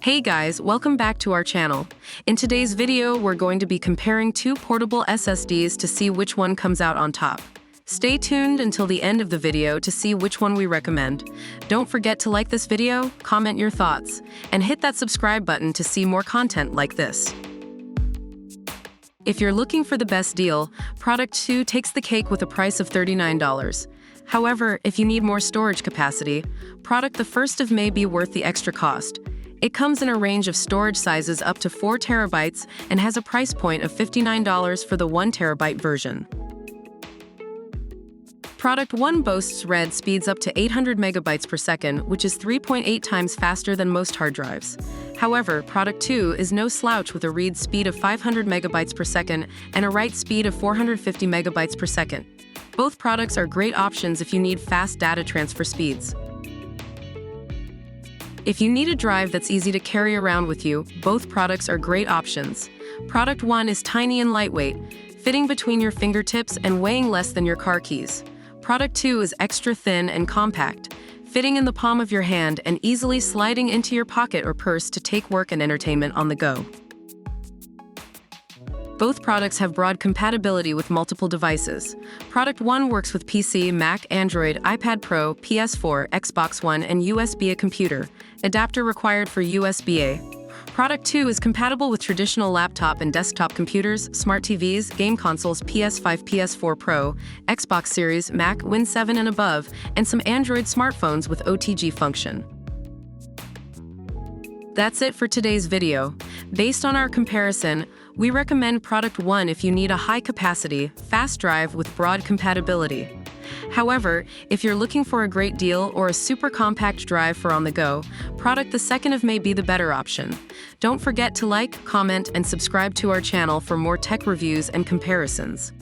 Hey guys, welcome back to our channel. In today's video, we're going to be comparing two portable SSDs to see which one comes out on top. Stay tuned until the end of the video to see which one we recommend. Don't forget to like this video, comment your thoughts, and hit that subscribe button to see more content like this. If you're looking for the best deal, Product 2 takes the cake with a price of $39. However, if you need more storage capacity, Product the 1st of may be worth the extra cost. It comes in a range of storage sizes up to 4 terabytes and has a price point of $59 for the 1 terabyte version. Product 1 boasts read speeds up to 800 megabytes per second, which is 3.8 times faster than most hard drives. However, Product 2 is no slouch with a read speed of 500 megabytes per second and a write speed of 450 megabytes per second. Both products are great options if you need fast data transfer speeds. If you need a drive that's easy to carry around with you, both products are great options. Product 1 is tiny and lightweight, fitting between your fingertips and weighing less than your car keys. Product 2 is extra thin and compact, fitting in the palm of your hand and easily sliding into your pocket or purse to take work and entertainment on the go. Both products have broad compatibility with multiple devices. Product 1 works with PC, Mac, Android, iPad Pro, PS4, Xbox One, and USB-A computer. Adapter required for USB-A. Product 2 is compatible with traditional laptop and desktop computers, smart TVs, game consoles, PS5, PS4 Pro, Xbox Series, Mac, Win 7 and above, and some Android smartphones with OTG function. That's it for today's video. Based on our comparison, we recommend Product 1 if you need a high-capacity, fast drive with broad compatibility. However, if you're looking for a great deal or a super compact drive for on the go, Product the 2nd of may be the better option. Don't forget to like, comment, and subscribe to our channel for more tech reviews and comparisons.